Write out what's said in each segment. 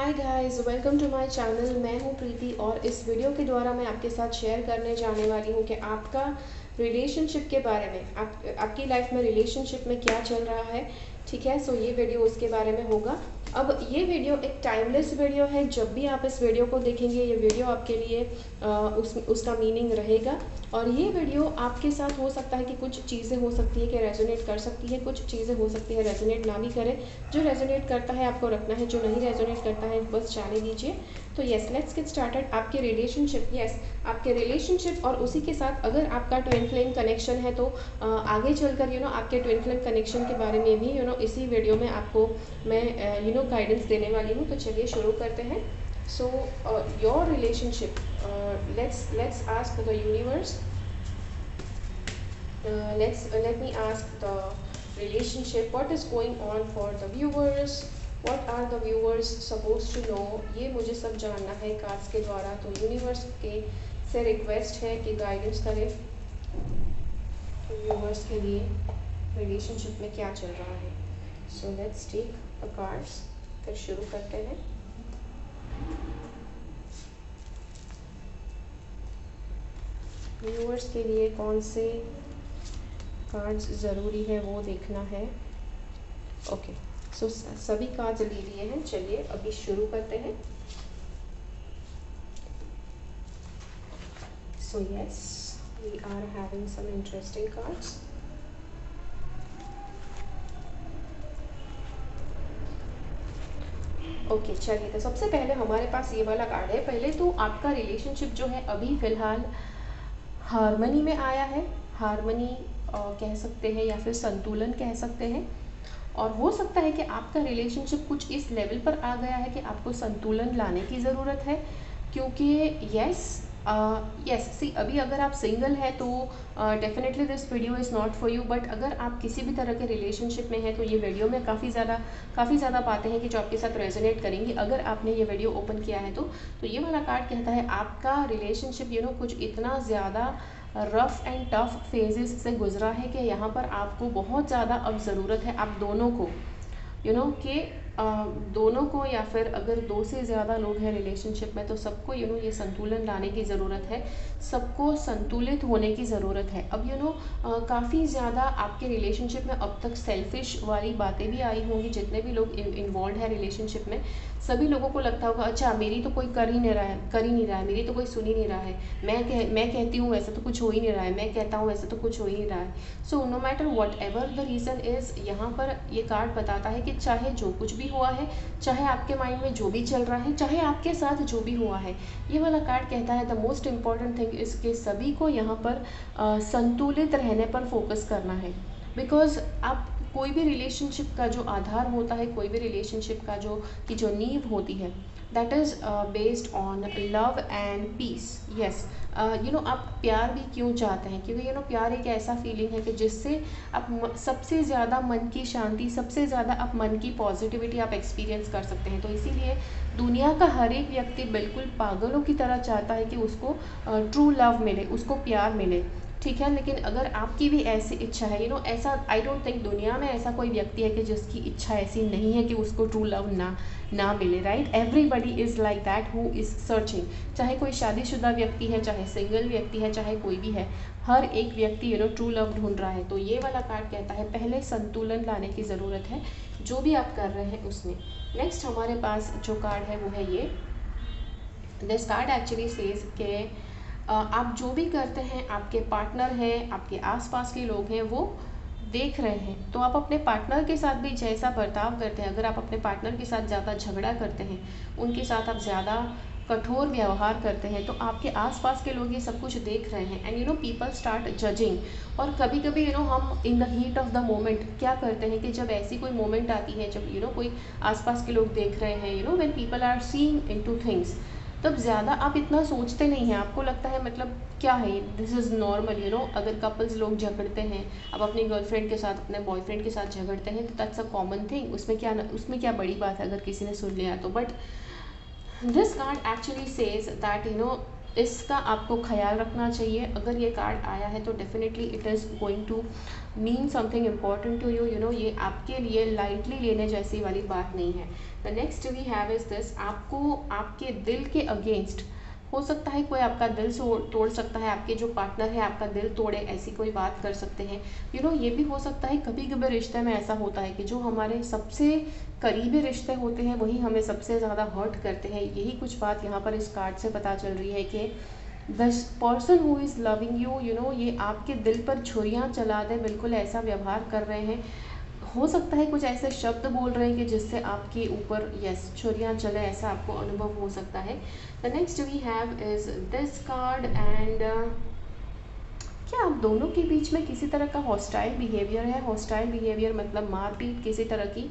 Hi guys, welcome to my channel. मैं हूं प्रीति और इस वीडियो के द्वारा मैं आपके साथ शेयर करने जाने वाली हूं कि आपका रिलेशनशिप के बारे में आपकी लाइफ में रिलेशनशिप में क्या चल रहा है। ठीक है, सो ये वीडियो उसके बारे में होगा। अब ये वीडियो एक टाइमलेस वीडियो है। जब भी आप इस वीडियो को देखेंगे ये वीडियो आपके लिए उसका मीनिंग रहेगा। और ये वीडियो आपके साथ हो सकता है कि कुछ चीज़ें हो सकती है कि रेजोनेट कर सकती है, कुछ चीज़ें हो सकती है रेजोनेट ना भी करे। जो रेजोनेट करता है आपको रखना है, जो नहीं रेजोनेट करता है बस जाने दीजिए। तो येस, लेट्स गेट स्टार्टेड। आपके रिलेशनशिप, येस, आपके रिलेशनशिप और उसी के साथ अगर आपका ट्विन फ्लेम कनेक्शन है तो आगे चलकर आपके ट्विन फ्लेम कनेक्शन के बारे में भी इसी वीडियो में आपको मैं गाइडेंस देने वाली हूँ। तो चलिए शुरू करते हैं। So your relationship, let's ask the universe, let me ask the relationship, what is going on for the viewers, what are the viewers supposed to know। ये मुझे सब जानना है कार्ड्स के द्वारा। तो यूनिवर्स के से रिक्वेस्ट है कि गाइडेंस करें व्यूवर्स के लिए रिलेशनशिप में क्या चल रहा है। So let's take the cards, फिर शुरू करते हैं। व्यूवर्स के लिए कौन से कार्ड्स ज़रूरी है वो देखना है। ओके, सो सभी कार्ड्स ले लिए हैं। चलिए अभी शुरू करते हैं। So yes, we are having some interesting cards. Okay, चलिए तो सबसे पहले हमारे पास ये वाला कार्ड है। पहले तो आपका रिलेशनशिप जो है अभी फ़िलहाल हार्मनी में आया है। हार्मनी कह सकते हैं या फिर संतुलन कह सकते हैं। और हो सकता है कि आपका रिलेशनशिप कुछ इस लेवल पर आ गया है कि आपको संतुलन लाने की ज़रूरत है। क्योंकि यस सी, अभी अगर आप सिंगल है तो definitely this video is not for you. But अगर आप किसी भी तरह के रिलेशनशिप में हैं तो ये वीडियो में काफ़ी ज़्यादा बातें हैं कि जो आपके साथ रेजोनेट करेंगी अगर आपने ये वीडियो ओपन किया है तो ये वाला कार्ड कहता है आपका रिलेशनशिप कुछ इतना ज़्यादा रफ़ एंड टफ फेजेस से गुजरा है कि यहाँ पर आपको बहुत ज़्यादा अब ज़रूरत है आप दोनों को कि दोनों को, या फिर अगर दो से ज़्यादा लोग हैं रिलेशनशिप में तो सबको ये संतुलन लाने की ज़रूरत है। सबको संतुलित होने की ज़रूरत है। अब काफ़ी ज़्यादा आपके रिलेशनशिप में अब तक सेल्फिश वाली बातें भी आई होंगी। जितने भी लोग इन्वॉल्व हैं रिलेशनशिप में सभी लोगों को लगता होगा अच्छा मेरी तो कोई कर ही नहीं रहा है, मेरी तो कोई सुन ही नहीं रहा है, मैं कहती हूँ वैसे तो कुछ हो ही नहीं रहा है, मैं कहता हूँ वैसे तो कुछ हो ही नहीं रहा है। So no matter what ever the reason is, यहाँ पर ये कार्ड बताता है कि चाहे जो कुछ भी हुआ है, चाहे आपके माइंड में जो भी चल रहा है, चाहे आपके साथ जो भी हुआ है, ये वाला कार्ड कहता है द मोस्ट इम्पॉर्टेंट थिंग इसके सभी को यहाँ पर संतुलित रहने पर फोकस करना है। बिकॉज आप कोई भी रिलेशनशिप का जो आधार होता है, कोई भी रिलेशनशिप का जो नींव होती है that is based on love and peace. Yes, आप प्यार भी क्यों चाहते हैं? क्योंकि प्यार एक ऐसा फीलिंग है कि जिससे आप सबसे ज़्यादा मन की शांति, सबसे ज़्यादा आप मन की पॉजिटिविटी आप एक्सपीरियंस कर सकते हैं। तो इसीलिए दुनिया का हर एक व्यक्ति बिल्कुल पागलों की तरह चाहता है कि उसको ट्रू लव मिले, उसको प्यार मिले। ठीक है, लेकिन अगर आपकी भी ऐसी इच्छा है ऐसा, आई डोंट थिंक दुनिया में ऐसा कोई व्यक्ति है कि जिसकी इच्छा ऐसी नहीं है कि उसको ट्रू लव ना मिले। Right, everybody is like that who is searching. चाहे कोई शादीशुदा व्यक्ति है, चाहे सिंगल व्यक्ति है, चाहे कोई भी है, हर एक व्यक्ति ट्रू लव ढूंढ रहा है। तो ये वाला कार्ड कहता है पहले संतुलन लाने की ज़रूरत है जो भी आप कर रहे हैं उसमें। नेक्स्ट हमारे पास जो कार्ड है वो है ये। दिस कार्ड एक्चुअली सेज के आप जो भी करते हैं, आपके पार्टनर हैं, आपके आसपास के लोग हैं, वो देख रहे हैं। तो आप अपने पार्टनर के साथ भी जैसा बर्ताव करते हैं, अगर आप अपने पार्टनर के साथ ज़्यादा झगड़ा करते हैं, उनके साथ आप ज़्यादा कठोर व्यवहार करते हैं, तो आपके आसपास के लोग ये सब कुछ देख रहे हैं एंड पीपल स्टार्ट जजिंग। और कभी कभी हम in the heat of the moment क्या करते हैं कि जब ऐसी कोई मोमेंट आती है, जब कोई आसपास के लोग देख रहे हैं, when people are seeing into things, तब ज़्यादा आप इतना सोचते नहीं हैं। आपको लगता है मतलब क्या है, दिस इज़ नॉर्मल। अगर कपल्स लोग झगड़ते हैं, आप अपनी गर्लफ्रेंड के साथ, अपने बॉयफ्रेंड के साथ झगड़ते हैं तो दैट्स अ कॉमन थिंग। उसमें क्या बड़ी बात है अगर किसी ने सुन लिया तो। But this card actually says that इसका आपको ख्याल रखना चाहिए। अगर ये कार्ड आया है तो definitely it is going to mean something important to you, ये आपके लिए लाइटली लेने जैसी वाली बात नहीं है। The next we have is this, आपको आपके दिल के अगेंस्ट हो सकता है कोई आपका दिल तोड़ सकता है, आपके जो पार्टनर है आपका दिल तोड़े, ऐसी कोई बात कर सकते हैं। ये भी हो सकता है कभी कभी रिश्ते में ऐसा होता है कि जो हमारे सबसे करीबी रिश्ते होते हैं वही हमें सबसे ज़्यादा हर्ट करते हैं। यही कुछ बात यहाँ पर इस कार्ड से पता चल रही है कि the person who is loving you, ये आपके दिल पर छुरियाँ चला दे, बिल्कुल ऐसा व्यवहार कर रहे हैं। हो सकता है कुछ ऐसे शब्द बोल रहे हैं कि जिससे आपके ऊपर छुरियाँ चले, ऐसा आपको अनुभव हो सकता है। The next we have is this card and क्या आप दोनों के बीच में किसी तरह का हॉस्टाइल बिहेवियर है? हॉस्टाइल बिहेवियर मतलब मारपीट किसी तरह की।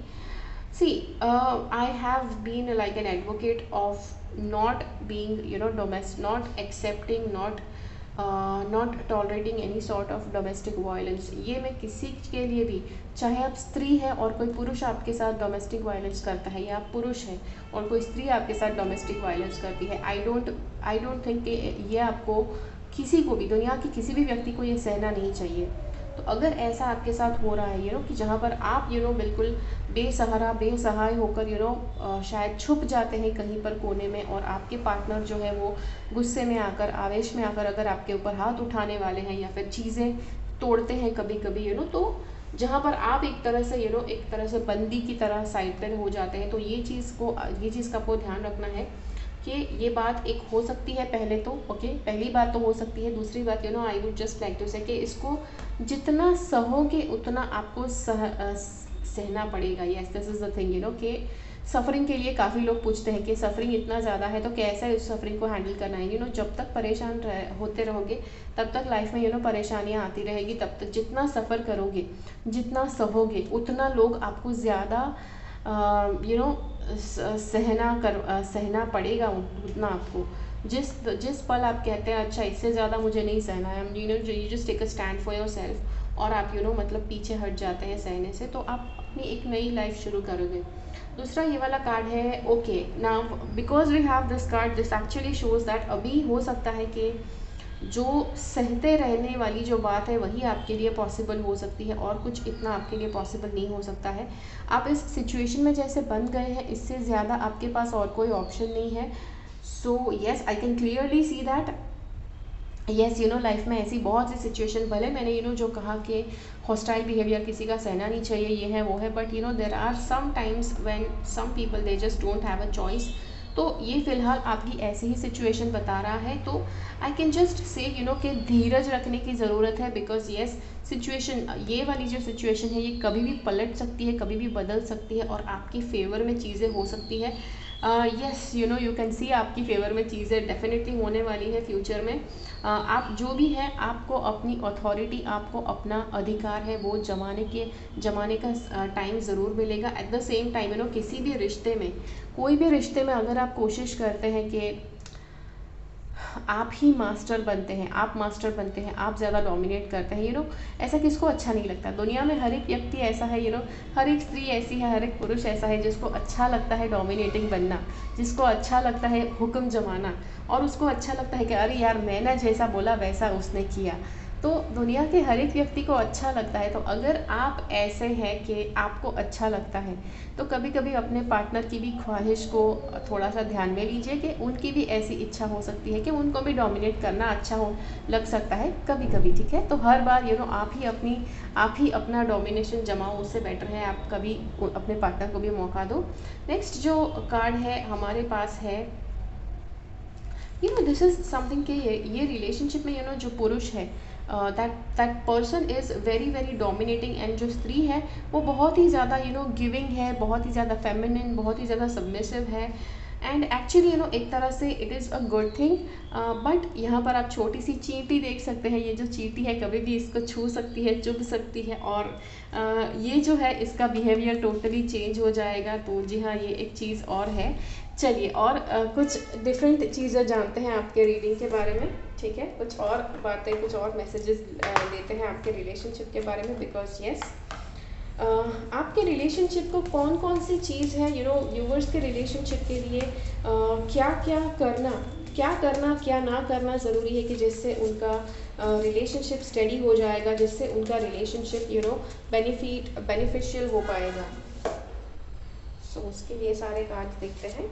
See I have been like an advocate of not being not accepting, not tolerating any sort of domestic violence। ये मैं किसी के लिए भी, चाहे आप स्त्री हैं और कोई पुरुष आपके साथ डोमेस्टिक वायलेंस करता है, या आप पुरुष हैं और कोई स्त्री आपके साथ डोमेस्टिक वायलेंस करती है, आई डोंट थिंक कि ये आपको किसी को भी, दुनिया के किसी भी व्यक्ति को ये सहना नहीं चाहिए। तो अगर ऐसा आपके साथ हो रहा है कि जहाँ पर आप बिल्कुल बेसहारा बेसहाय होकर शायद छुप जाते हैं कहीं पर कोने में, और आपके पार्टनर जो है वो गुस्से में आकर, आवेश में आकर अगर आपके ऊपर हाथ उठाने वाले हैं या फिर चीज़ें तोड़ते हैं कभी कभी तो जहाँ पर आप एक तरह से बंदी की तरह साइड पर हो जाते हैं। तो ये चीज़ का आपको ध्यान रखना है कि ये बात एक हो सकती है पहले तो, ओके, पहली बात तो हो सकती है। दूसरी बात I would just like to say कि इसको जितना सहोगे उतना आपको सहना पड़ेगा। Yes, this is the thing कि सफ़रिंग के लिए काफ़ी लोग पूछते हैं कि सफ़रिंग इतना ज़्यादा है तो कैसे उस सफ़रिंग को हैंडल करना है। जब तक परेशान होते रहोगे तब तक लाइफ में परेशानियाँ आती रहेगी। तब तक जितना सफ़र करोगे, जितना सहोगे, उतना लोग आपको ज़्यादा सहना पड़ेगा। उतना आपको जिस पल आप कहते हैं अच्छा इससे ज़्यादा मुझे नहीं सहना है, you just take a stand for your self, और आप मतलब पीछे हट जाते हैं सहने से, तो आप अपनी एक नई लाइफ शुरू करोगे। दूसरा ये वाला कार्ड है, okay, now because we have this card, this actually shows that अभी हो सकता है कि जो सहते रहने वाली जो बात है वही आपके लिए पॉसिबल हो सकती है, और कुछ इतना आपके लिए पॉसिबल नहीं हो सकता है। आप इस सिचुएशन में जैसे बंध गए हैं, इससे ज़्यादा आपके पास और कोई ऑप्शन नहीं है। So yes, I can clearly see that yes life में ऐसी बहुत सी सिचुएशन, भले मैंने जो कहा कि हॉस्टाइल बिहेवियर किसी का सहना नहीं चाहिए, ये है वो है, but there are some times when some people they just don't have a choice. तो ये फ़िलहाल आपकी ऐसी ही सिचुएशन बता रहा है। तो आई कैन जस्ट से कि धीरज रखने की ज़रूरत है, बिकॉज येस सिचुएशन, ये वाली जो सिचुएशन है ये कभी भी पलट सकती है, कभी भी बदल सकती है, और आपके फेवर में चीज़ें हो सकती है। यस, यू कैन सी आपकी फेवर में चीज़ें डेफिनेटली होने वाली है फ्यूचर में। आप जो भी है, आपको अपनी अथॉरिटी, आपको अपना अधिकार है वो जमाने का टाइम ज़रूर मिलेगा। एट द सेम टाइम किसी भी रिश्ते में, कोई भी रिश्ते में अगर आप कोशिश करते हैं कि आप ही मास्टर बनते हैं, आप ज़्यादा डोमिनेट करते हैं, ऐसा किसको अच्छा नहीं लगता। दुनिया में हर एक व्यक्ति ऐसा है, हर एक स्त्री ऐसी है, हर एक पुरुष ऐसा है जिसको अच्छा लगता है डोमिनेटिंग बनना, जिसको अच्छा लगता है हुक्म जमाना, और उसको अच्छा लगता है कि अरे यार मैंने जैसा बोला वैसा उसने किया। तो दुनिया के हर एक व्यक्ति को अच्छा लगता है। तो अगर आप ऐसे हैं कि आपको अच्छा लगता है, तो कभी कभी अपने पार्टनर की भी ख्वाहिश को थोड़ा सा ध्यान में लीजिए कि उनकी भी ऐसी इच्छा हो सकती है कि उनको भी डोमिनेट करना अच्छा हो लग सकता है कभी कभी, ठीक है। तो हर बार आप ही अपना डोमिनेशन जमाओ, उससे बेटर है आप कभी अपने पार्टनर को भी मौका दो। नेक्स्ट जो कार्ड है हमारे पास है, दिस इज समथिंग कि ये रिलेशनशिप में जो पुरुष है, that person is very very dominating, and जो स्त्री है वो बहुत ही ज़्यादा गिविंग है, बहुत ही ज़्यादा फेमिनिन, बहुत ही ज़्यादा सबमिसिव है। एंड एक्चुअली एक तरह से it is a good thing, but यहाँ पर आप छोटी सी चींटी देख सकते हैं। ये जो चींटी है कभी भी इसको छू सकती है, चुभ सकती है, और ये जो है इसका बिहेवियर टोटली चेंज हो जाएगा। तो जी हाँ, ये एक चीज़ और है। चलिए और कुछ डिफरेंट चीज़ें जानते हैं आपके रीडिंग के बारे में, ठीक है। कुछ और बातें, कुछ और मैसेजेस लेते हैं आपके रिलेशनशिप के बारे में, बिकॉज येस आपके रिलेशनशिप को कौन सी चीज़ है व्यूवर्स के रिलेशनशिप के लिए क्या क्या करना क्या करना क्या ना करना ज़रूरी है कि जिससे उनका रिलेशनशिप स्टेडी हो जाएगा, जिससे उनका रिलेशनशिप बेनिफिशियल हो पाएगा। सो उसके लिए सारे कार्ड देखते हैं।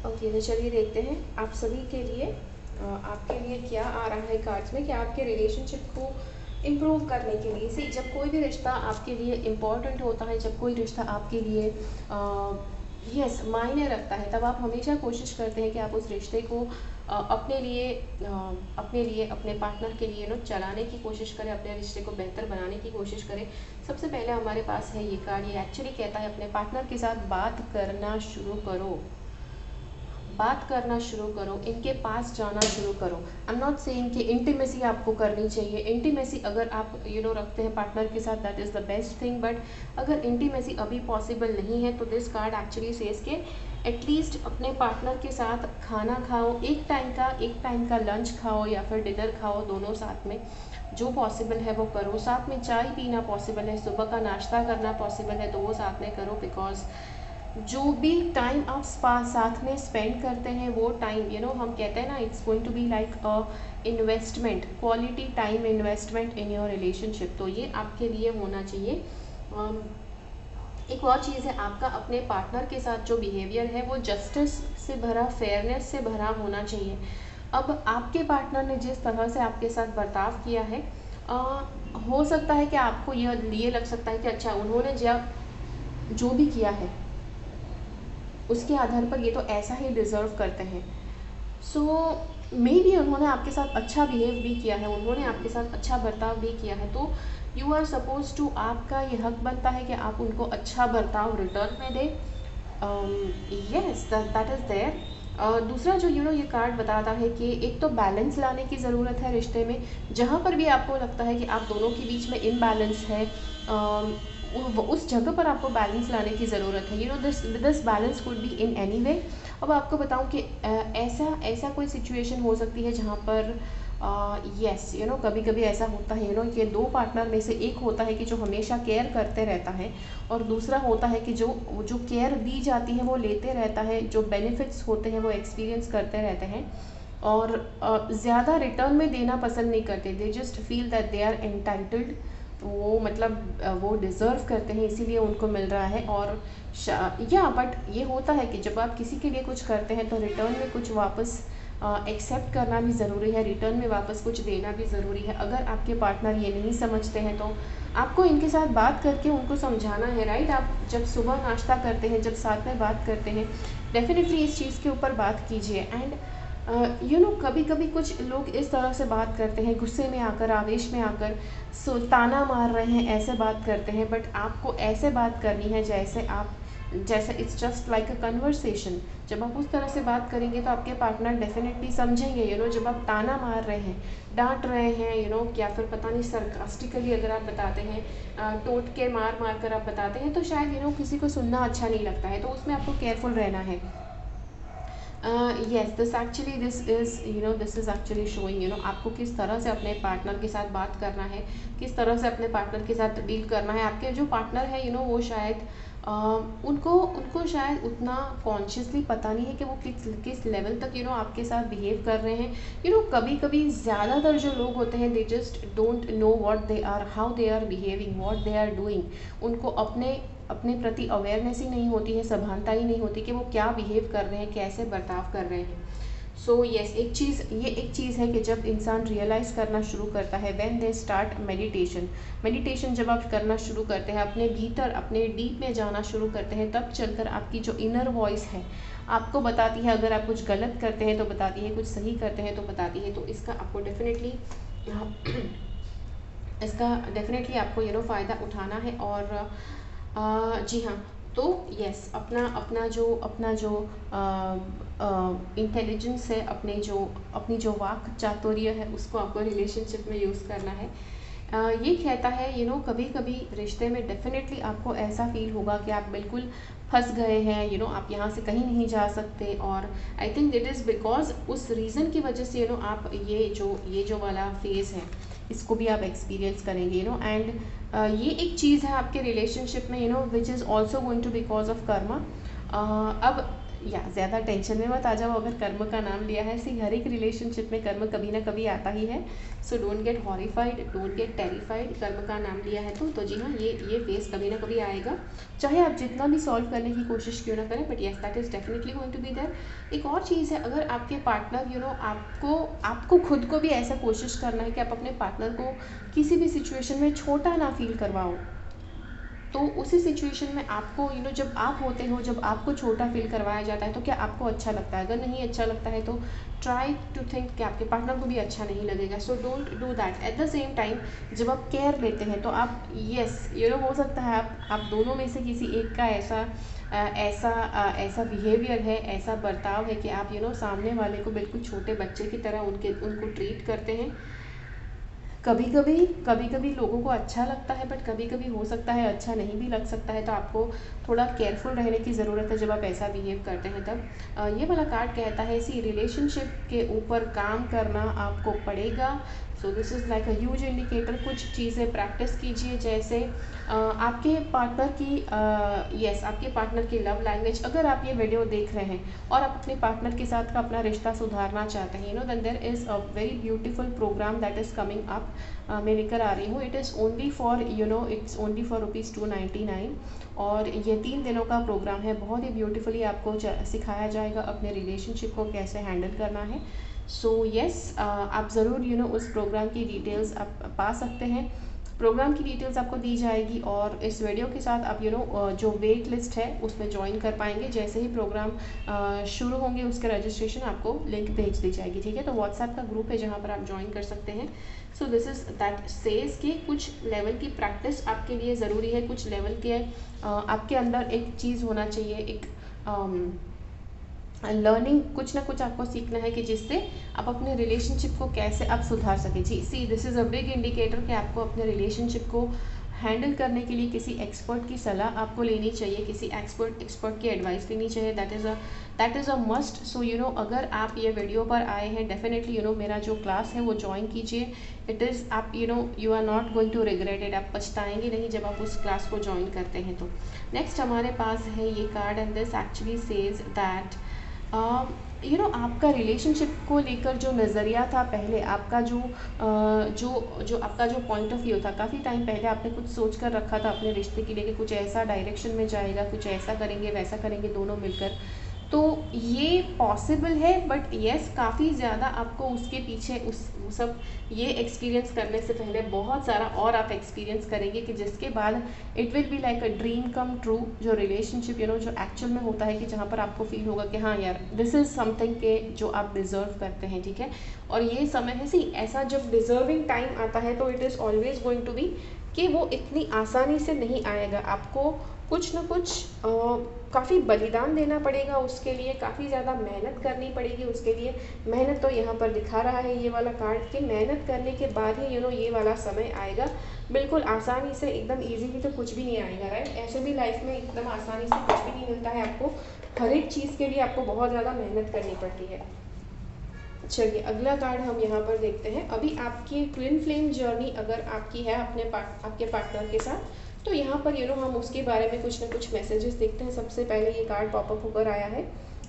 ओके, तो चलिए देखते हैं आप सभी के लिए आपके लिए क्या आ रहा है कार्ड्स में कि आपके रिलेशनशिप को इम्प्रूव करने के लिए। से जब कोई भी रिश्ता आपके लिए इम्पोर्टेंट होता है, जब कोई रिश्ता आपके लिए यस मायने रखता है, तब आप हमेशा कोशिश करते हैं कि आप उस रिश्ते को अपने लिए अपने पार्टनर के लिए चलाने की कोशिश करें, अपने रिश्ते को बेहतर बनाने की कोशिश करें। सबसे पहले हमारे पास है ये कार्ड, ये एक्चुअली कहता है अपने पार्टनर के साथ बात करना शुरू करो, बात करना शुरू करो, इनके पास जाना शुरू करो। आई एम नॉट सेइंग कि इंटीमेसी आपको करनी चाहिए। इंटीमेसी अगर आप रखते हैं पार्टनर के साथ, that is the best thing. But अगर इंटीमेसी अभी पॉसिबल नहीं है तो दिस कार्ड एक्चुअली सेज के एटलीस्ट अपने पार्टनर के साथ खाना खाओ, एक टाइम का लंच खाओ या फिर डिनर खाओ, दोनों साथ में जो पॉसिबल है वो करो। साथ में चाय पीना पॉसिबल है, सुबह का नाश्ता करना पॉसिबल है तो वो साथ में करो। बिकॉज जो भी टाइम आप साथ में स्पेंड करते हैं वो टाइम हम कहते हैं ना, it's going to be like a investment, quality time investment in your relationship. तो ये आपके लिए होना चाहिए। एक और चीज़ है, आपका अपने पार्टनर के साथ जो बिहेवियर है वो जस्टिस से भरा, फेयरनेस से भरा होना चाहिए। अब आपके पार्टनर ने जिस तरह से आपके साथ बर्ताव किया है, हो सकता है कि आपको ये लग सकता है कि अच्छा उन्होंने जो भी किया है उसके आधार पर ये तो ऐसा ही डिज़र्व करते हैं। सो मे बी उन्होंने आपके साथ अच्छा बिहेव भी किया है, उन्होंने आपके साथ अच्छा बर्ताव भी किया है, तो यू आर सपोज टू, आपका ये हक बनता है कि आप उनको अच्छा बर्ताव रिटर्न में दें। Yes, that is there. दूसरा जो ये कार्ड बताता है कि एक तो बैलेंस लाने की ज़रूरत है रिश्ते में। जहाँ पर भी आपको लगता है कि आप दोनों के बीच में इम्बैलेंस है, उस जगह पर आपको बैलेंस लाने की ज़रूरत है। This balance could be in any way. अब आपको बताऊं कि ऐसा कोई सिचुएशन हो सकती है जहाँ पर यस कभी कभी ऐसा होता है कि दो पार्टनर में से एक होता है कि जो हमेशा केयर करते रहता है, और दूसरा होता है कि जो केयर दी जाती है वो लेते रहता है, जो बेनिफिट्स होते हैं वो एक्सपीरियंस करते रहते हैं, और ज़्यादा रिटर्न में देना पसंद नहीं करते। They just feel that they are entitled, वो मतलब वो डिज़र्व करते हैं इसीलिए उनको मिल रहा है। और बट ये होता है कि जब आप किसी के लिए कुछ करते हैं तो रिटर्न में कुछ वापस एक्सेप्ट करना भी ज़रूरी है, रिटर्न में वापस कुछ देना भी ज़रूरी है। अगर आपके पार्टनर ये नहीं समझते हैं तो आपको इनके साथ बात करके उनको समझाना है, राइट। आप जब सुबह नाश्ता करते हैं, जब साथ में बात करते हैं, डेफिनेटली इस चीज़ के ऊपर बात कीजिए। एंड कभी कभी कुछ लोग इस तरह से बात करते हैं, गुस्से में आकर, आवेश में आकर, ताना मार रहे हैं, ऐसे बात करते हैं। बट आपको ऐसे बात करनी है जैसे it's just like a conversation. जब आप उस तरह से बात करेंगे तो आपके पार्टनर डेफिनेटली समझेंगे। जब आप ताना मार रहे हैं, डांट रहे हैं, या फिर पता नहीं सरकास्टिकली अगर आप बताते हैं, टोट के मार कर आप बताते हैं, तो शायद किसी को सुनना अच्छा नहीं लगता है, तो उसमें आपको केयरफुल रहना है। yes, this is actually showing आपको किस तरह से अपने पार्टनर के साथ बात करना है, किस तरह से अपने पार्टनर के साथ डील करना है। आपके जो पार्टनर है वो शायद उनको शायद उतना कॉन्शियसली पता नहीं है कि वो किस लेवल तक आपके साथ बिहेव कर रहे हैं। कभी कभी ज़्यादातर जो लोग होते हैं, they just don't know what they are, how they are behaving, what they are doing. उनको अपने प्रति अवेयरनेस ही नहीं होती है, सभानता ही नहीं होती कि वो क्या बिहेव कर रहे हैं, कैसे बर्ताव कर रहे हैं। सो यस, एक चीज़ है कि जब इंसान रियलाइज़ करना शुरू करता है, व्हेन दे स्टार्ट मेडिटेशन जब आप करना शुरू करते हैं, अपने भीतर, अपने डीप में जाना शुरू करते हैं, तब चलकर आपकी जो इनर वॉइस है आपको बताती है, अगर आप कुछ गलत करते हैं तो बताती है, कुछ सही करते हैं तो बताती है। तो इसका आपको डेफिनेटली आपको फ़ायदा उठाना है। और जी हाँ, तो यस, अपना जो इंटेलिजेंस है, अपनी जो वाक चातुर्य है, उसको आपको रिलेशनशिप में यूज़ करना है। ये कहता है कभी कभी रिश्ते में डेफिनेटली आपको ऐसा फील होगा कि आप बिल्कुल फंस गए हैं, आप यहाँ से कहीं नहीं जा सकते। और I think it is because उस रीज़न की वजह से आप ये जो वाला फेज़ है इसको भी आप एक्सपीरियंस करेंगे, एंड ये एक चीज़ है आपके रिलेशनशिप में, which is also going to because of karma. अब ज़्यादा टेंशन में मत आ जाओ अगर कर्म का नाम लिया है। सी हर एक रिलेशनशिप में कर्म कभी ना कभी आता ही है। So don't get horrified, don't get terrified. कर्म का नाम लिया है तो जी हाँ, ये फेस कभी ना कभी आएगा, चाहे आप जितना भी सॉल्व करने की कोशिश क्यों ना करें, but yes that is definitely going to be there. एक और चीज़ है, अगर आपके पार्टनर आपको खुद को भी ऐसा कोशिश करना है कि आप अपने पार्टनर को किसी भी सिचुएशन में छोटा ना फील करवाओ, तो उसी सिचुएशन में आपको जब आप होते हो, जब आपको छोटा फील करवाया जाता है तो क्या आपको अच्छा लगता है? अगर नहीं अच्छा लगता है तो ट्राई टू थिंक कि आपके पार्टनर को भी अच्छा नहीं लगेगा। So don't do that. At the same time जब आप केयर लेते हैं तो आप हो सकता है आप दोनों में से किसी एक का ऐसा बिहेवियर है, ऐसा बर्ताव है कि आप सामने वाले को बिल्कुल छोटे बच्चे की तरह उनको ट्रीट करते हैं। कभी कभी लोगों को अच्छा लगता है, बट कभी कभी हो सकता है अच्छा नहीं भी लग सकता है, तो आपको थोड़ा केयरफुल रहने की ज़रूरत है जब आप ऐसा बिहेव करते हैं तब। ये वाला कार्ड कहता है इसी रिलेशनशिप के ऊपर काम करना आपको पड़ेगा। So this is like a huge indicator. कुछ चीज़ें प्रैक्टिस कीजिए, जैसे आपके पार्टनर की लव लैंग्वेज। अगर आप ये वीडियो देख रहे हैं और आप अपने पार्टनर के साथ का अपना रिश्ता सुधारना चाहते हैं, then there is a very beautiful programme that is coming up. मैं लेकर आ रही हूँ। इट्स ओनली फॉर ₹299 और ये 3 दिनों का प्रोग्राम है। बहुत ही ब्यूटीफुली आपको सिखाया जाएगा अपने रिलेशनशिप को कैसे हैंडल करना है। सो आप ज़रूर उस प्रोग्राम की डिटेल्स आप पा सकते हैं। प्रोग्राम की डिटेल्स आपको दी जाएगी और इस वीडियो के साथ आप जो वेट लिस्ट है उसमें ज्वाइन कर पाएंगे। जैसे ही प्रोग्राम शुरू होंगे उसके रजिस्ट्रेशन आपको लिंक भेज दी जाएगी, ठीक है। तो व्हाट्सएप का ग्रुप है जहाँ पर आप ज्वाइन कर सकते हैं। So this is that says कि कुछ लेवल की प्रैक्टिस आपके लिए ज़रूरी है। कुछ लेवल के आपके अंदर एक चीज़ होना चाहिए, एक लर्निंग, कुछ ना कुछ आपको सीखना है कि जिससे आप अपने रिलेशनशिप को कैसे आप सुधार सकें। जी see this is a big indicator कि आपको अपने रिलेशनशिप को हैंडल करने के लिए किसी एक्सपर्ट की सलाह आपको लेनी चाहिए, किसी एक्सपर्ट की एडवाइस लेनी चाहिए। That is a must. So अगर आप ये वीडियो पर आए हैं, डेफिनेटली मेरा जो क्लास है वो ज्वाइन कीजिए। इट इज़ आप you are not going to regret it. आप पछताएंगे नहीं जब आप उस क्लास को ज्वाइन करते हैं। तो नेक्स्ट हमारे पास है ये card and this actually says that आपका रिलेशनशिप को लेकर जो नज़रिया था पहले, आपका जो आपका जो पॉइंट ऑफ व्यू था, काफ़ी टाइम पहले आपने कुछ सोच कर रखा था अपने रिश्ते के लिए कि कुछ ऐसा डायरेक्शन में जाएगा, कुछ ऐसा करेंगे वैसा करेंगे दोनों मिलकर। तो ये पॉसिबल है, बट येस काफ़ी ज़्यादा आपको उसके पीछे सब ये एक्सपीरियंस करने से पहले बहुत सारा और आप एक्सपीरियंस करेंगे कि जिसके बाद it will be like a dream come true. जो रिलेशनशिप जो एक्चुअल में होता है कि जहाँ पर आपको फील होगा कि हाँ यार दिस इज़ समथिंग के जो आप डिज़र्व करते हैं, ठीक है। और ये समय है ऐसा जब डिज़र्विंग टाइम आता है तो it is always going to be कि वो इतनी आसानी से नहीं आएगा। आपको कुछ ना कुछ काफ़ी बलिदान देना पड़ेगा उसके लिए, काफ़ी ज़्यादा मेहनत करनी पड़ेगी उसके लिए। मेहनत तो यहाँ पर दिखा रहा है ये वाला कार्ड कि मेहनत करने के बाद ही ये वाला समय आएगा। बिल्कुल आसानी से एकदम इजीली तो कुछ भी नहीं आएगा, राइट। ऐसे भी लाइफ में एकदम आसानी से कुछ भी नहीं मिलता है आपको। हर एक चीज़ के लिए आपको बहुत ज़्यादा मेहनत करनी पड़ती है। चलिए अगला कार्ड हम यहाँ पर देखते हैं। अभी आपकी ट्विन फ्लेम जर्नी अगर आपकी है आपके पार्टनर के साथ, तो यहाँ पर हम उसके बारे में कुछ ना कुछ मैसेजेस देखते हैं। सबसे पहले ये कार्ड पॉपअप होकर आया है।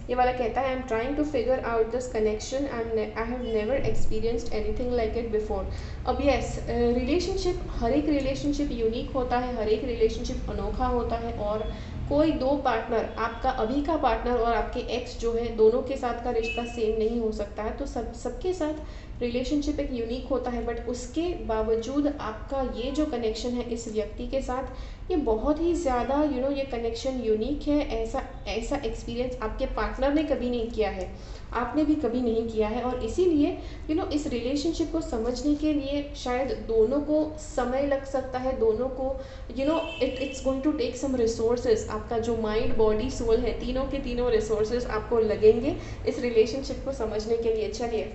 ये वाला कहता है I am trying to figure out this connection, I have never experienced anything like it before. अब यस, रिलेशनशिप, हर एक रिलेशनशिप यूनिक होता है, हर एक रिलेशनशिप अनोखा होता है। और कोई दो पार्टनर, आपका अभी का पार्टनर और आपके एक्स जो है, दोनों के साथ का रिश्ता सेम नहीं हो सकता है। तो सबके साथ रिलेशनशिप एक यूनिक होता है, बट उसके बावजूद आपका ये जो कनेक्शन है इस व्यक्ति के साथ, ये बहुत ही ज़्यादा ये कनेक्शन यूनिक है। ऐसा एक्सपीरियंस आपके पार्टनर ने कभी नहीं किया है, आपने भी कभी नहीं किया है। और इसीलिए इस रिलेशनशिप को समझने के लिए शायद दोनों को समय लग सकता है, दोनों को it's going to take some resources. आपका जो माइंड, बॉडी, सोल है, तीनों के तीनों रिसोर्सेज आपको लगेंगे इस रिलेशनशिप को समझने के लिए। चलिए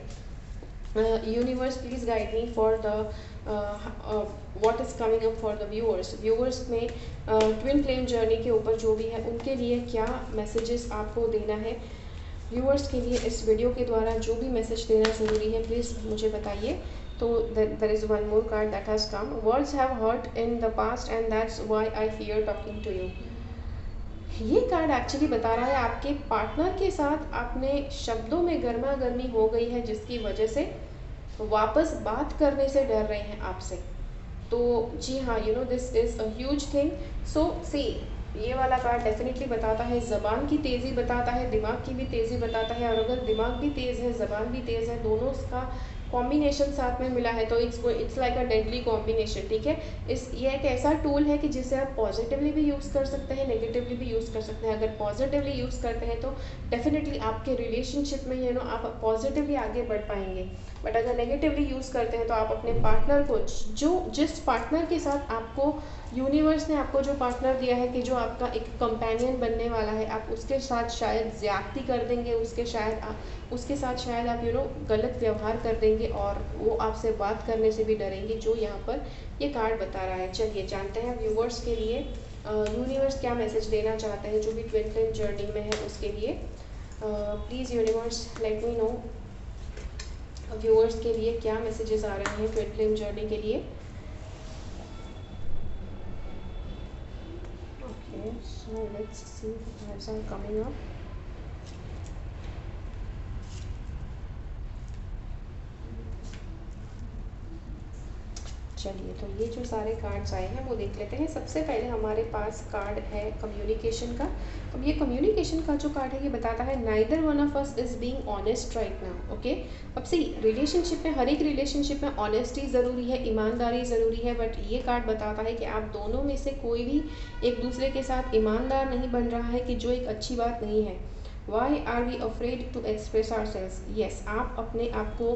universe please guide me for the what is coming up for the viewers में ट्विन फ्लेम जर्नी के ऊपर जो भी है उनके लिए क्या मैसेजेस आपको देना है व्यूअर्स के लिए। इस वीडियो के द्वारा जो भी मैसेज देना ज़रूरी है प्लीज़ मुझे बताइए। तो there is one more card that has come, words have hurt in the past and that's why I fear talking to you. ये कार्ड एक्चुअली बता रहा है आपके पार्टनर के साथ आपने शब्दों में गर्मा गर्मी हो गई है, जिसकी वजह से वापस बात करने से डर रहे हैं आपसे। तो जी हाँ, you know this is a huge thing. So see, ये वाला कार्ड डेफिनेटली बताता है, ज़बान की तेज़ी बताता है, दिमाग की भी तेज़ी बताता है। और अगर दिमाग भी तेज़ है, ज़बान भी तेज़ है, दोनों का कॉम्बिनेशन साथ में मिला है तो it's like a deadly combination. ठीक है, ये एक ऐसा टूल है कि जिसे आप पॉजिटिवली भी यूज़ कर सकते हैं, नेगेटिवली भी यूज़ कर सकते हैं। अगर पॉजिटिवली यूज़ करते हैं तो डेफिनेटली आपके रिलेशनशिप में आप पॉजिटिवली आगे बढ़ पाएंगे। बट अगर नेगेटिवली यूज़ करते हैं तो आप अपने पार्टनर को, जिस पार्टनर के साथ आपको यूनिवर्स ने आपको जो पार्टनर दिया है कि जो आपका एक कंपेनियन बनने वाला है, आप उसके साथ शायद ज़्यादती कर देंगे, उसके साथ शायद आप गलत व्यवहार कर देंगे और वो आपसे बात करने से भी डरेंगे, जो यहाँ पर ये कार्ड बता रहा है। चलिए जानते हैं व्यूवर्स के लिए यूनिवर्स क्या मैसेज देना चाहते हैं जो भी ट्विन फ्लेम जर्नी में है उसके लिए। Please universe let me know viewers के लिए क्या मैसेजेस आ रहे हैं ट्विन फ्लेम जर्नी के लिए। Okay, so let's see what's are coming up. चलिए, तो ये जो सारे कार्ड्स आए हैं वो देख लेते हैं। सबसे पहले हमारे पास कार्ड है कम्युनिकेशन का। अब ये कम्युनिकेशन का जो कार्ड है ये बताता है neither one of us is being honest right now. Okay, अब सी, रिलेशनशिप में, हर एक रिलेशनशिप में ऑनेस्टी ज़रूरी है, ईमानदारी ज़रूरी है। बट ये कार्ड बताता है कि आप दोनों में से कोई भी एक दूसरे के साथ ईमानदार नहीं बन रहा है, कि जो एक अच्छी बात नहीं है। Why are we afraid to express ourselves. Yes, आप अपने आप को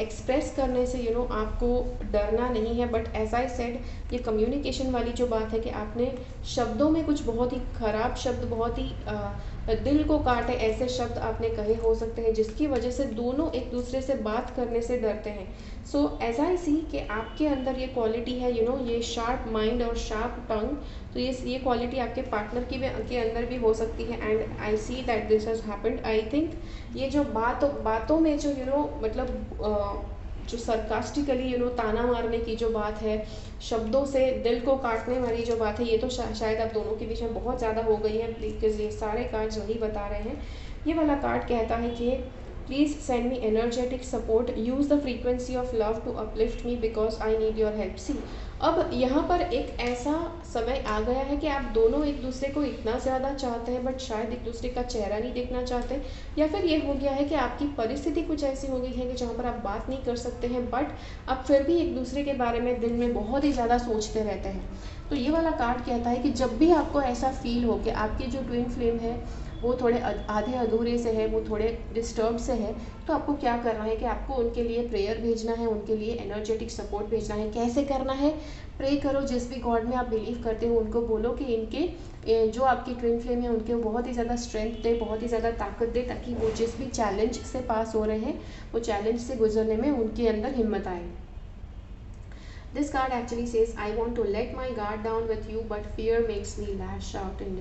एक्सप्रेस करने से आपको डरना नहीं है। बट एज आई सेड, ये कम्युनिकेशन वाली जो बात है कि आपने शब्दों में कुछ बहुत ही ख़राब शब्द, बहुत ही दिल को काटे ऐसे शब्द आपने कहे हो सकते हैं, जिसकी वजह से दोनों एक दूसरे से बात करने से डरते हैं। सो एज आई सी कि आपके अंदर ये क्वालिटी है, ये शार्प माइंड और शार्प टंग। तो ये क्वालिटी आपके पार्टनर के अंदर भी हो सकती है। And I see that this has happened. I think ये जो बातों में जो मतलब जो सरकास्टिकली ताना मारने की जो बात है, शब्दों से दिल को काटने वाली जो बात है, ये तो शायद आप दोनों के बीच में बहुत ज़्यादा हो गई है, बिकॉज ये सारे कार्ड्स वही बता रहे हैं। ये वाला कार्ड कहता है कि please send me energetic support, use the frequency of love to uplift me because I need your help. See, अब यहाँ पर एक ऐसा समय आ गया है कि आप दोनों एक दूसरे को इतना ज़्यादा चाहते हैं, बट शायद एक दूसरे का चेहरा नहीं देखना चाहते, या फिर ये हो गया है कि आपकी परिस्थिति कुछ ऐसी हो गई है कि जहाँ पर आप बात नहीं कर सकते हैं, बट आप फिर भी एक दूसरे के बारे में दिल में बहुत ही ज़्यादा सोचते रहते हैं। तो ये वाला कार्ड कहता है कि जब भी आपको ऐसा फील हो कि आपकी जो ट्विन फ्लेम है वो थोड़े आधे अधूरे से है, वो थोड़े डिस्टर्ब से है, तो आपको क्या करना है कि आपको उनके लिए प्रेयर भेजना है, उनके लिए एनर्जेटिक सपोर्ट भेजना है। कैसे करना है? प्रे करो, जिस भी गॉड में आप बिलीव करते हो उनको बोलो कि इनके जो आपकी ट्विन फ्लेम है उनके बहुत ही ज़्यादा स्ट्रेंथ दे, बहुत ही ज़्यादा ताकत दे, ताकि वो जिस भी चैलेंज से पास हो रहे हैं वो चैलेंज से गुजरने में उनके अंदर हिम्मत आए। This card actually says, I want to let my guard down with you, but fear makes me lash out in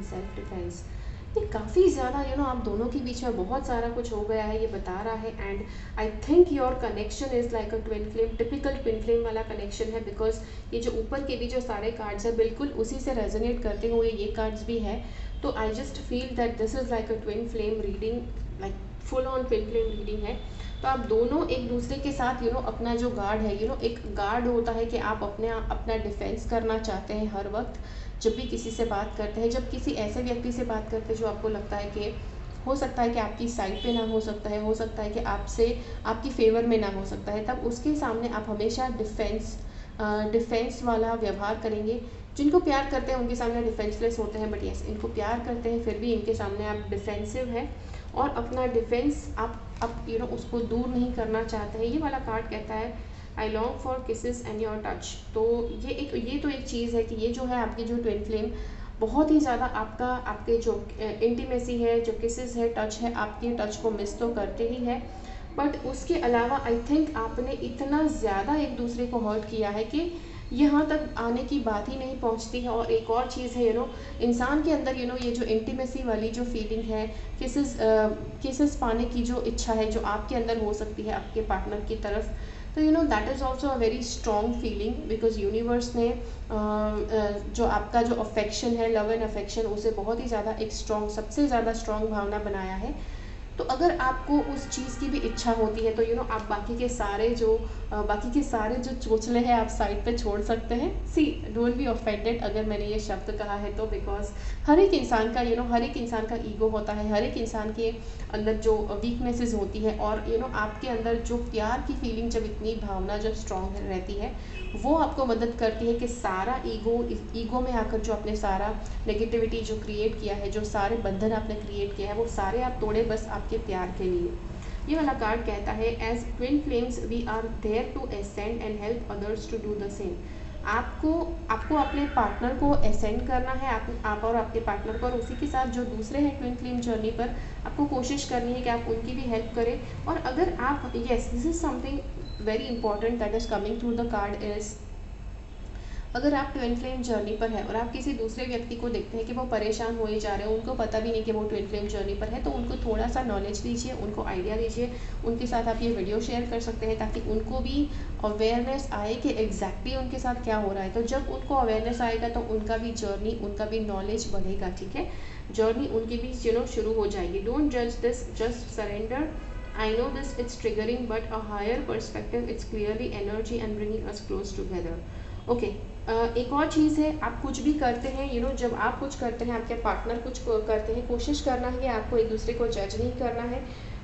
self-defense. ये काफ़ी ज़्यादा आप दोनों के बीच में बहुत सारा कुछ हो गया है, ये बता रहा है। And I think your connection is like a twin flame, typical twin flame वाला कनेक्शन है, बिकॉज ये जो ऊपर के भी जो सारे कार्ड्स हैं बिल्कुल उसी से रेजोनेट करते हुए ये कार्ड्स भी है। तो I just feel that this is like a twin flame reading, like full on twin flame reading है। तो आप दोनों एक दूसरे के साथ अपना जो गार्ड है, एक गार्ड होता है कि आप अपना डिफेंस करना चाहते हैं हर वक्त, जब भी किसी से बात करते हैं, जब किसी ऐसे व्यक्ति से बात करते हैं जो आपको लगता है कि हो सकता है कि आपकी साइड पे ना हो सकता है, हो सकता है कि आपकी फेवर में ना हो सकता है, तब उसके सामने आप हमेशा डिफेंस वाला व्यवहार करेंगे। जिनको प्यार करते हैं उनके सामने डिफेंसलेस होते हैं, बट यस, इनको प्यार करते हैं फिर भी इनके सामने आप डिफेंसिव हैं और अपना डिफेंस आप उसको दूर नहीं करना चाहते हैं। ये वाला कार्ड कहता है I long for kisses and your touch. तो ये तो एक चीज़ है कि ये जो है आपकी जो ट्विन फ्लेम बहुत ही ज़्यादा आपके जो इंटीमेसी है, जो किसेस है, टच है, आपके टच को मिस तो करते ही है, बट उसके अलावा आई थिंक आपने इतना ज़्यादा एक दूसरे को हर्ट किया है कि यहाँ तक आने की बात ही नहीं पहुँचती है। और एक और चीज़ है इंसान के अंदर ये जो इंटीमेसी वाली जो फीलिंग है, किसेस पाने की जो इच्छा है जो आपके अंदर हो सकती है आपके पार्टनर की तरफ, तो that is also a very strong feeling, because universe ने जो आपका जो अफेक्शन है, लव एंड अफेक्शन, उसे बहुत ही ज़्यादा एक स्ट्रॉन्ग, सबसे ज़्यादा स्ट्रॉन्ग भावना बनाया है। तो अगर आपको उस चीज़ की भी इच्छा होती है तो आप बाकी के सारे जो चोचले हैं आप साइड पे छोड़ सकते हैं। सी, डोंट बी ऑफेंडेड अगर मैंने ये शब्द कहा है तो, बिकॉज हर एक इंसान का हर एक इंसान का ईगो होता है, हर एक इंसान के अंदर जो वीकनेसेस होती है, और आपके अंदर जो प्यार की फीलिंग, जब इतनी भावना जब स्ट्रॉन्ग रहती है, वो आपको मदद करती है कि सारा ईगो में आकर जो आपने सारा नेगेटिविटी जो क्रिएट किया है, जो सारे बंधन आपने क्रिएट किया है, वो सारे आप तोड़े बस आपके प्यार के लिए। ये वाला कार्ड कहता है, as twin flames we are there to ascend and help others to do the same. आपको अपने पार्टनर को असेंड करना है, आप और आपके पार्टनर को, और उसी के साथ जो दूसरे हैं ट्विन फ्लेम जर्नी पर, आपको कोशिश करनी है कि आप उनकी भी हेल्प करें। और अगर आप, yes, this is something very important that is coming through the card is, अगर आप ट्विन फ्लेम जर्नी पर है और आप किसी दूसरे व्यक्ति को देखते हैं कि वो परेशान होए जा रहे हैं, उनको पता भी नहीं कि वो ट्विन फ्लेम जर्नी पर है, तो उनको थोड़ा सा नॉलेज दीजिए, उनको आइडिया दीजिए, उनके साथ आप ये वीडियो शेयर कर सकते हैं ताकि उनको भी अवेयरनेस आए कि एग्जैक्टली उनके साथ क्या हो रहा है। तो जब उनको अवेयरनेस आएगा तो उनका भी जर्नी, उनका भी नॉलेज बढ़ेगा, ठीक है, जर्नी उनकी भी शुरू हो जाएगी। डोंट जज this, just surrender. I know this, it's triggering, but a higher perspective, it's clearly energy and bringing us close together. Okay, एक और चीज़ है, आप कुछ भी करते हैं, जब आप कुछ करते हैं, आपके पार्टनर कुछ करते हैं, कोशिश करना है कि आपको एक दूसरे को जज नहीं करना है,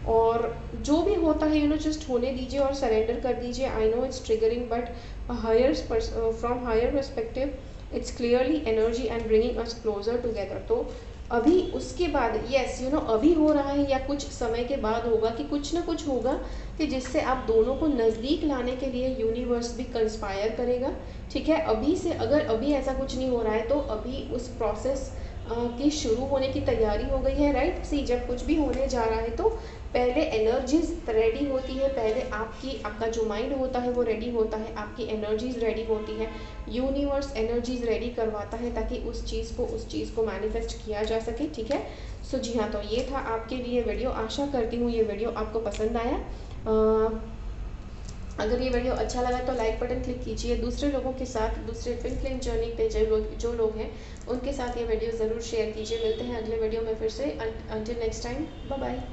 और जो भी होता है जस्ट होने दीजिए और सरेंडर कर दीजिए। I know it's triggering, but from higher perspective it's clearly energy and bringing us closer together. तो अभी उसके बाद, यस, अभी हो रहा है या कुछ समय के बाद होगा कि कुछ ना कुछ होगा कि जिससे आप दोनों को नज़दीक लाने के लिए यूनिवर्स भी कंस्पायर करेगा, ठीक है। अभी से अगर अभी ऐसा कुछ नहीं हो रहा है तो अभी उस प्रोसेस की शुरू होने की तैयारी हो गई है, राइट। सी, जब कुछ भी होने जा रहा है तो पहले एनर्जीज रेडी होती है, पहले आपका जो माइंड होता है वो रेडी होता है, आपकी एनर्जीज रेडी होती है, यूनिवर्स एनर्जीज रेडी करवाता है ताकि उस चीज़ को मैनिफेस्ट किया जा सके, ठीक है। सो जी हाँ, तो ये था आपके लिए वीडियो। आशा करती हूँ ये वीडियो आपको पसंद आया। अगर ये वीडियो अच्छा लगा तो लाइक बटन क्लिक कीजिए, दूसरे लोगों के साथ, दूसरे ट्विन फ्लेम जर्नी पे जो लोग हैं उनके साथ ये वीडियो ज़रूर शेयर कीजिए। मिलते हैं अगले वीडियो में फिर से। Until next time, bye bye.